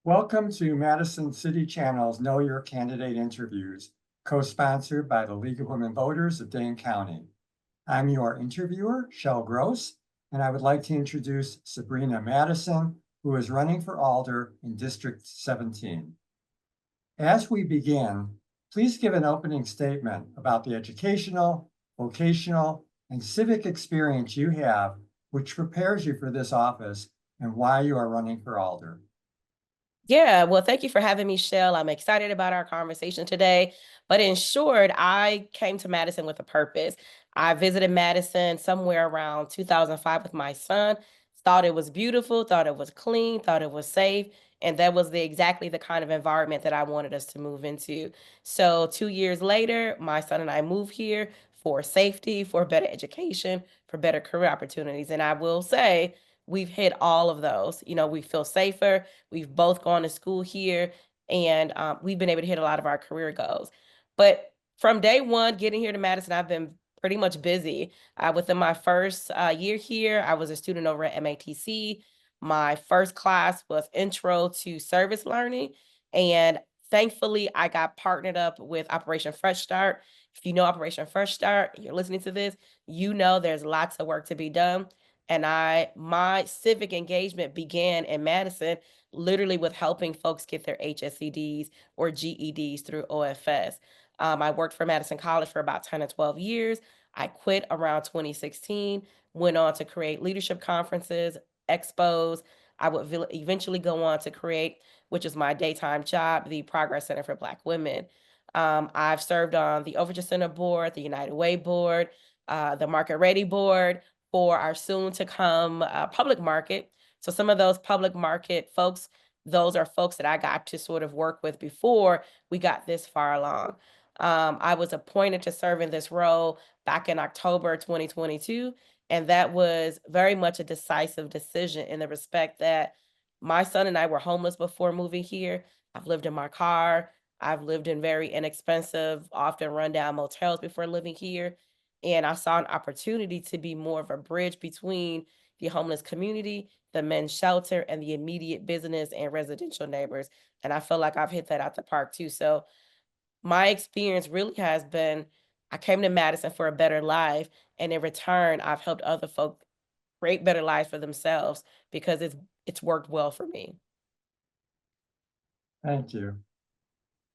Welcome to Madison City Channel's Know Your Candidate interviews, co-sponsored by the League of Women Voters of Dane County. I'm your interviewer, Shell Gross, and I would like to introduce Sabrina Madison, who is running for Alder in District 17. As we begin, please give an opening statement about the educational, vocational, and civic experience you have, which prepares you for this office and why you are running for Alder. Yeah, well, thank you for having me, Shell. I'm excited about our conversation today. But in short, I came to Madison with a purpose. I visited Madison somewhere around 2005 with my son, thought it was beautiful, thought it was clean, thought it was safe. And that was exactly the kind of environment that I wanted us to move into. So 2 years later, my son and I moved here for safety, for better education, for better career opportunities. And I will say, we've hit all of those. We feel safer. We've both gone to school here, and we've been able to hit a lot of our career goals. But from day one, getting here to Madison, I've been pretty much busy. Within my first year here, I was a student over at MATC. My first class was Intro to Service Learning, and thankfully, I got partnered up with Operation Fresh Start. If you know Operation Fresh Start, you're listening to this, you know there's lots of work to be done. And my civic engagement began in Madison literally with helping folks get their HSCDs or GEDs through OFS. I worked for Madison College for about 10 or 12 years. I quit around 2016, went on to create leadership conferences, expos. I would eventually go on to create, which is my daytime job, the Progress Center for Black Women. I've served on the Overture Center board, the United Way board, the Market Ready board for our soon to come public market. So some of those public market folks, those are folks that I got to sort of work with before we got this far along. I was appointed to serve in this role back in October 2022, and that was very much a decisive decision in the respect that my son and I were homeless before moving here. I've lived in my car. I've lived in very inexpensive, often rundown motels before living here. And I saw an opportunity to be more of a bridge between the homeless community, the men's shelter, and the immediate business and residential neighbors. And I feel like I've hit that out the park too. So my experience really has been I came to Madison for a better life. And in return, I've helped other folk create better lives for themselves because it's worked well for me. Thank you.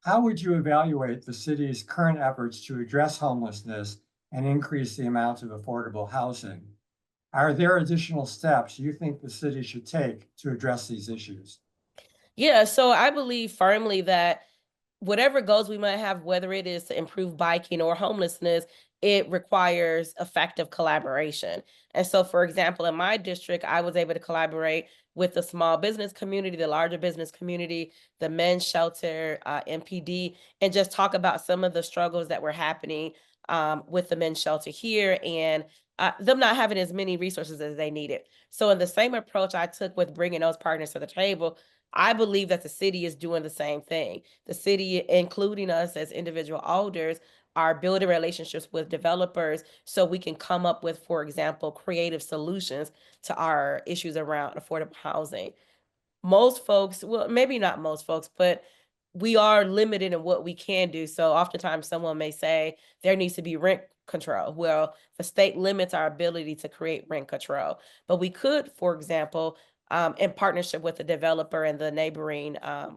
How would you evaluate the city's current efforts to address homelessness and increase the amount of affordable housing? Are there additional steps you think the city should take to address these issues? Yeah, so I believe firmly that whatever goals we might have, whether it is to improve biking or homelessness, it requires effective collaboration. And so, for example, in my district, I was able to collaborate with the small business community, the larger business community, the men's shelter, MPD, and just talk about some of the struggles that were happening with the men's shelter here and them not having as many resources as they needed. So, in the same approach I took with bringing those partners to the table, I believe that the city is doing the same thing. The city, including us as individual alders, are building relationships with developers so we can come up with, for example, creative solutions to our issues around affordable housing. Most folks, well, maybe not most folks, but we are limited in what we can do. So oftentimes someone may say there needs to be rent control. Well, the state limits our ability to create rent control. But we could, for example, in partnership with the developer and the neighboring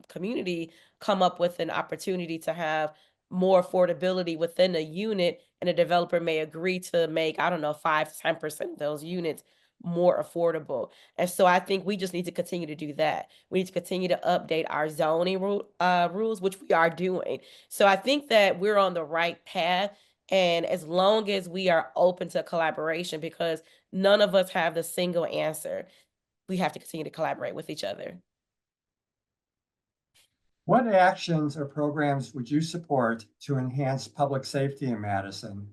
community, come up with an opportunity to have more affordability within a unit. And a developer may agree to make, I don't know, 5 to 10% of those units more affordable. And so I think we just need to continue to do that. We need to continue to update our zoning rules, which we are doing. So I think that we're on the right path. And as long as we are open to collaboration, because none of us have the single answer, we have to continue to collaborate with each other. What actions or programs would you support to enhance public safety in Madison?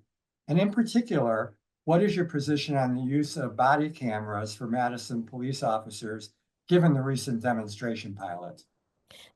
And in particular, what is your position on the use of body cameras for Madison police officers, given the recent demonstration pilot?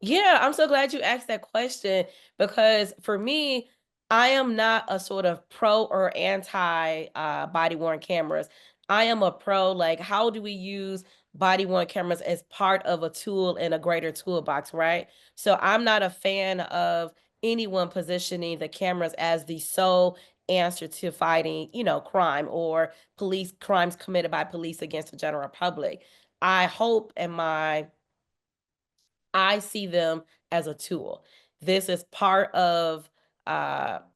Yeah, I'm so glad you asked that question because for me, I am not a sort of pro or anti body worn cameras. I am a pro, like, how do we use body worn cameras as part of a tool in a greater toolbox, right? So I'm not a fan of anyone positioning the cameras as the sole answer to fighting, crime or police crimes committed by police against the general public. I hope and I see them as a tool. This is part of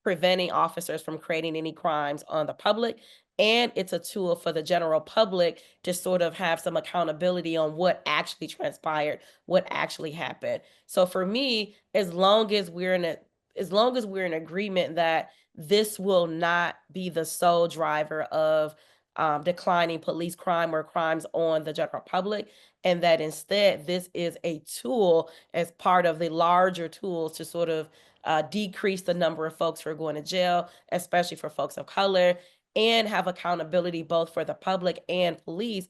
preventing officers from creating any crimes on the public. And it's a tool for the general public to sort of have some accountability on what actually transpired, what actually happened. So for me, as long as we're in agreement that this will not be the sole driver of declining police crime or crimes on the general public, and that instead this is a tool as part of the larger tools to sort of decrease the number of folks who are going to jail, especially for folks of color, and have accountability both for the public and police,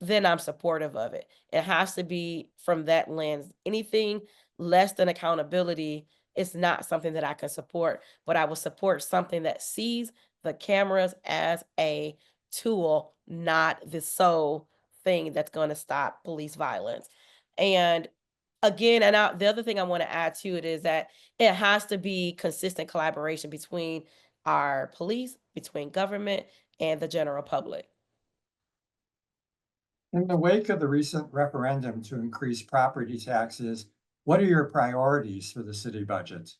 then I'm supportive of it. It has to be from that lens. Anything less than accountability is not something that I can support, but I will support something that sees the cameras as a tool, not the sole thing that's going to stop police violence. And again, the other thing I want to add to it is that it has to be consistent collaboration between our police, between government, and the general public. In the wake of the recent referendum to increase property taxes, what are your priorities for the city budget?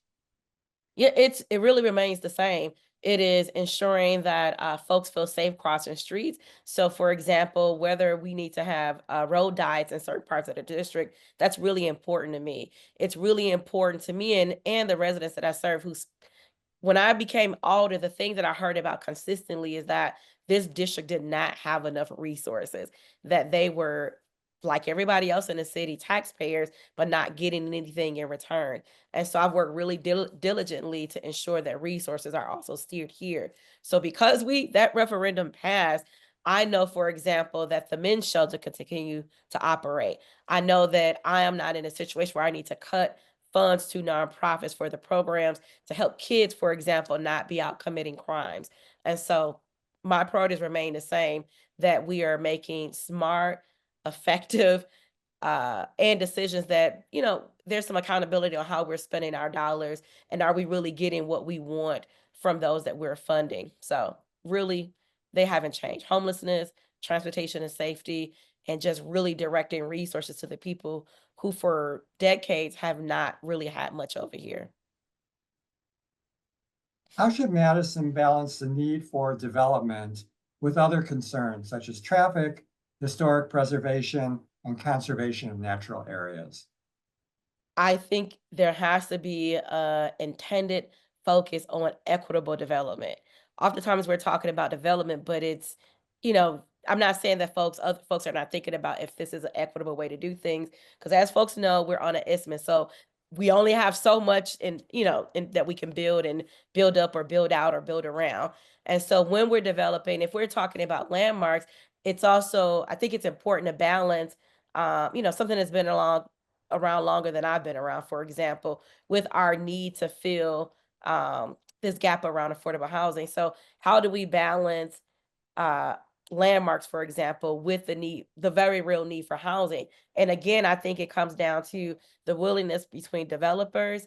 Yeah, it really remains the same. It is ensuring that folks feel safe crossing streets. So, for example, whether we need to have road diets in certain parts of the district, that's really important to me. It's really important to me and the residents that I serve who when I became older, the thing that I heard about consistently is that this district did not have enough resources, that they were like everybody else in the city, taxpayers, but not getting anything in return. And so I've worked really diligently to ensure that resources are also steered here. So because that referendum passed, I know, for example, that the men's shelter could continue to operate. I know that I am not in a situation where I need to cut funds to nonprofits for the programs to help kids, for example, not be out committing crimes. And so my priorities remain the same, that we are making smart, effective, and decisions that, there's some accountability on how we're spending our dollars and are we really getting what we want from those that we're funding. So really, they haven't changed. Homelessness, transportation and safety, and just really directing resources to the people who for decades have not really had much over here. How should Madison balance the need for development with other concerns such as traffic, historic preservation, and conservation of natural areas? I think there has to be a intended focus on equitable development. Oftentimes we're talking about development, but I'm not saying that other folks are not thinking about if this is an equitable way to do things. Because as folks know, we're on an isthmus, so we only have so much that we can build and build up or build out or build around. And so when we're developing, if we're talking about landmarks, it's also I think it's important to balance, something that's been around longer than I've been around, for example, with our need to fill this gap around affordable housing. So, how do we balance uh, landmarks, for example, with the very real need for housing? And again, I think it comes down to the willingness between developers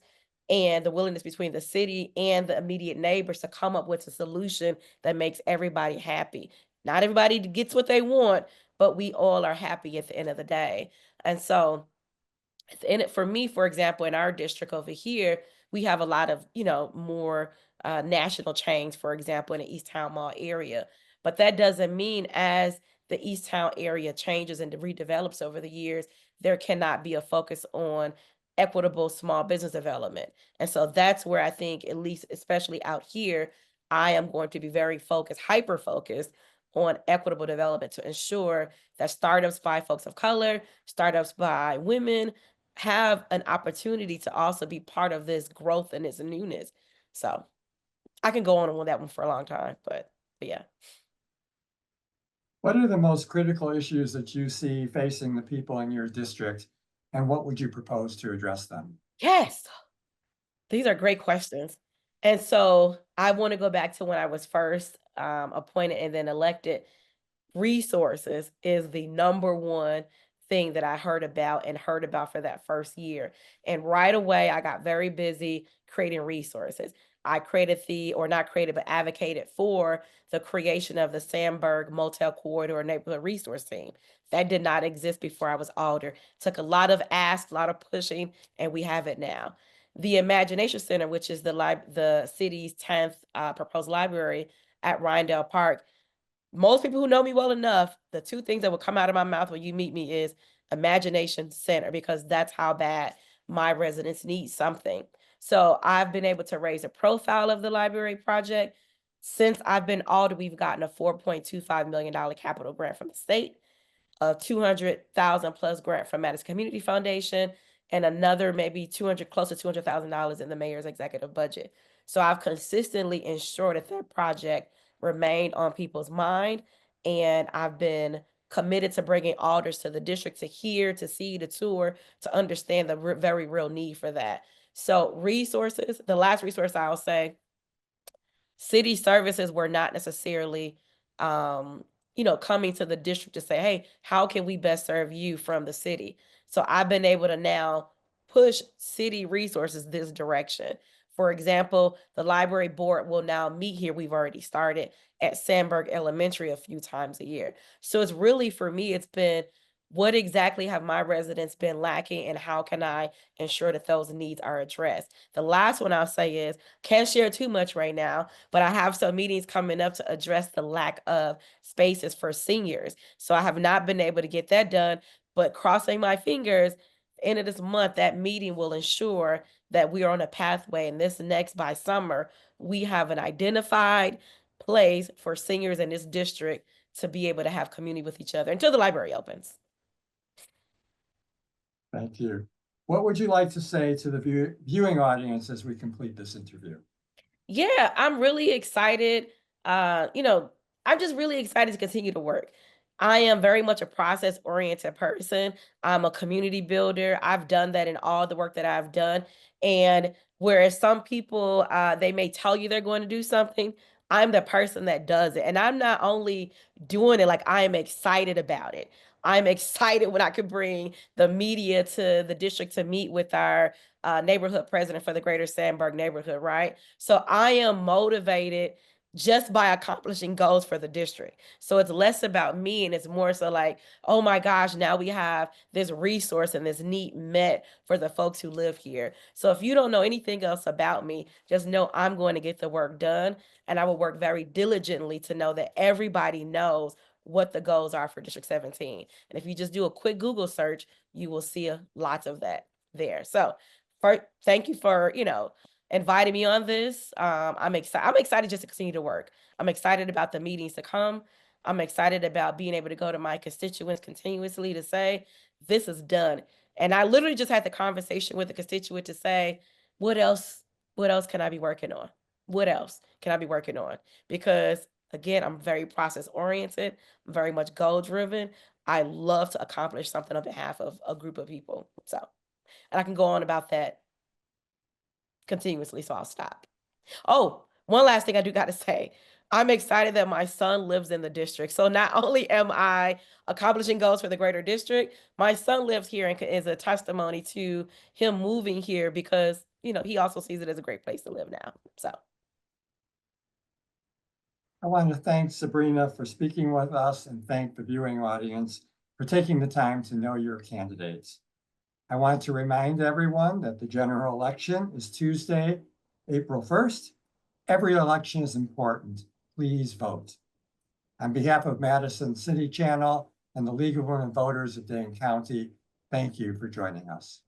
and the willingness between the city and the immediate neighbors to come up with a solution that makes everybody happy. Not everybody gets what they want, but we all are happy at the end of the day. And so, in it for me, for example, in our district over here, we have a lot of, more national chains, for example, in the East Town Mall area. But that doesn't mean as the East Town area changes and redevelops over the years, there cannot be a focus on equitable small business development. And so that's where I think, at least, especially out here, I am going to be very focused, hyper focused on equitable development to ensure that startups by folks of color, startups by women, have an opportunity to also be part of this growth and this newness. So I can go on that one for a long time, but yeah. What are the most critical issues that you see facing the people in your district, and what would you propose to address them? Yes, these are great questions. And so I want to go back to when I was first appointed and then elected. resources is the number one thing that I heard about for that first year. And right away, I got very busy creating resources. I created or not created, but advocated for the creation of the Sandburg Motel Corridor Neighborhood Resource Team. That did not exist before I was older. Took a lot of ask, a lot of pushing, and we have it now. The Imagination Center, which is the city's 10th proposed library at Rindell Park. Most people who know me well enough, the two things that will come out of my mouth when you meet me is Imagination Center, because that's how bad my residents need something. So I've been able to raise a profile of the library project. Since I've been audited, we've gotten a $4.25 million capital grant from the state, a 200,000 plus grant from Madison Community Foundation, and another maybe close to $200,000 in the mayor's executive budget. So I've consistently ensured that that project remained on people's mind, and I've been committed to bringing alders to the district to hear, to see, to tour, to understand the very real need for that. So resources, the last resource I'll say, city services were not necessarily coming to the district to say, hey, how can we best serve you from the city? So I've been able to now push city resources this direction. For example, the library board will now meet here. We've already started at Sandburg Elementary a few times a year. So it's really, for me, it's been, what exactly have my residents been lacking, and how can I ensure that those needs are addressed? The last one I'll say is, can't share too much right now, but I have some meetings coming up to address the lack of spaces for seniors. So I have not been able to get that done, but crossing my fingers, end of this month, that meeting will ensure that we are on a pathway. And by summer, we have an identified place for seniors in this district to be able to have community with each other until the library opens. Thank you. What would you like to say to the viewing audience as we complete this interview? Yeah, I'm really excited. I'm just really excited to continue to work. I am very much a process oriented person. I'm a community builder. I've done that in all the work that I've done. And whereas some people, they may tell you they're going to do something, I'm the person that does it. And I'm not only doing it, like, I am excited about it. I'm excited when I could bring the media to the district to meet with our neighborhood president for the greater Sandburg neighborhood, right? So I am motivated just by accomplishing goals for the district. So it's less about me and it's more so like, oh my gosh, now we have this resource and this need met for the folks who live here. So if you don't know anything else about me, just know I'm going to get the work done, and I will work very diligently to know that everybody knows what the goals are for District 17. And if you just do a quick Google search, you will see lots of that there. So thank you for, inviting me on this. I'm excited just to continue to work. I'm excited about the meetings to come. I'm excited about being able to go to my constituents continuously to say, this is done. And I literally just had the conversation with the constituent to say, what else, what else can I be working on? What else can I be working on? Because again, I'm very process oriented. I'm very much goal driven. I love to accomplish something on behalf of a group of people. So, and I can go on about that continuously, so I'll stop. Oh, one last thing I do got to say. I'm excited that my son lives in the district. So not only am I accomplishing goals for the greater district, my son lives here and is a testimony to him moving here because, he also sees it as a great place to live now. So I want to thank Sabrina for speaking with us and thank the viewing audience for taking the time to know your candidates. I want to remind everyone that the general election is Tuesday, April 1st. Every election is important. Please vote. On behalf of Madison City Channel and the League of Women Voters of Dane County, thank you for joining us.